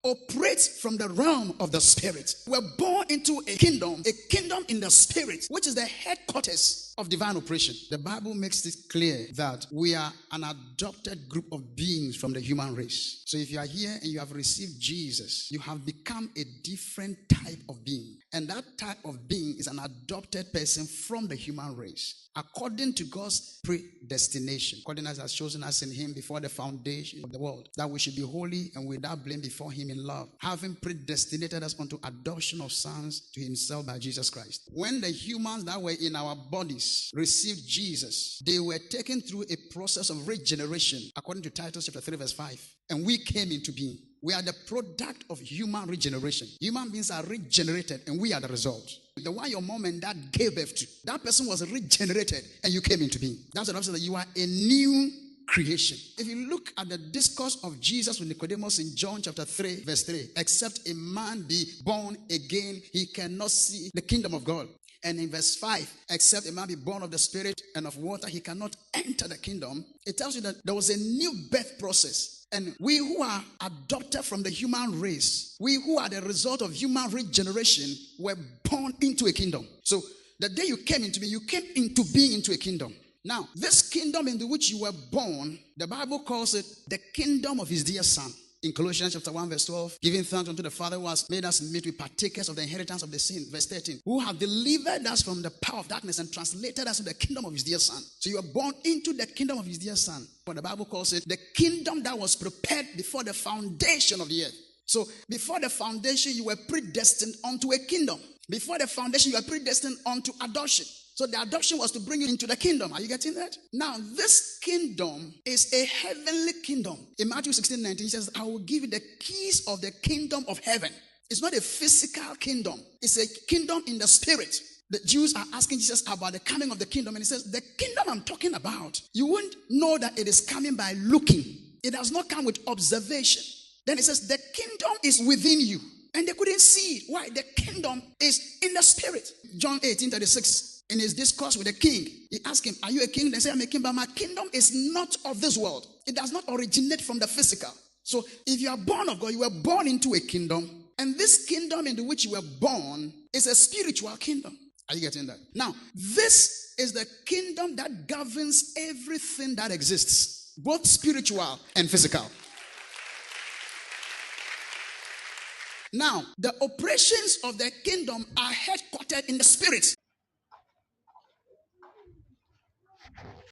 operates from the realm of the spirit. We're born into a kingdom in the spirit, which is the headquarters of divine operation. The Bible makes it clear that we are an adopted group of beings from the human race. So if you are here and you have received Jesus, you have become a different type of being. And that type of being is an adopted person from the human race, according to God's predestination, according as has chosen us in him before the foundation of the world, that we should be holy and without blame before him in love, having predestinated us unto adoption of sons to himself by Jesus Christ. When the humans that were in our bodies received Jesus, they were taken through a process of regeneration, according to Titus chapter 3 verse 5, and we came into being. We are the product of human regeneration. Human beings are regenerated and we are the result. The one your mom and dad gave birth to, that person was regenerated and you came into being. That's what I'm saying, that you are a new creation. If you look at the discourse of Jesus with Nicodemus in John chapter 3 verse 3, except a man be born again, he cannot see the kingdom of God. And in verse 5, except a man be born of the spirit and of water, he cannot enter the kingdom. It tells you that there was a new birth process. And we who are adopted from the human race, we who are the result of human regeneration, were born into a kingdom. So the day you came into being, you came into being into a kingdom. Now, this kingdom into which you were born, the Bible calls it the kingdom of his dear son. In Colossians chapter 1 verse 12, giving thanks unto the Father who has made us meet with partakers of the inheritance of the saints. Verse 13, who have delivered us from the power of darkness and translated us to the kingdom of his dear son. So you are born into the kingdom of his dear son. But the Bible calls it the kingdom that was prepared before the foundation of the earth. So before the foundation, you were predestined unto a kingdom. Before the foundation, you were predestined unto adoption. So the adoption was to bring you into the kingdom. Are you getting that? Now, this kingdom is a heavenly kingdom. In Matthew 16:19, he says, I will give you the keys of the kingdom of heaven. It's not a physical kingdom. It's a kingdom in the spirit. The Jews are asking Jesus about the coming of the kingdom. And he says, the kingdom I'm talking about, you won't know that it is coming by looking. It does not come with observation. Then he says, the kingdom is within you. And they couldn't see it. Why? The kingdom is in the spirit. John 18:36. In his discourse with the king, he asked him, are you a king? They say, I'm a king, but my kingdom is not of this world. It does not originate from the physical. So if you are born of God, you were born into a kingdom. And this kingdom into which you were born is a spiritual kingdom. Are you getting that? Now, this is the kingdom that governs everything that exists, both spiritual and physical. Now, the operations of the kingdom are headquartered in the spirit.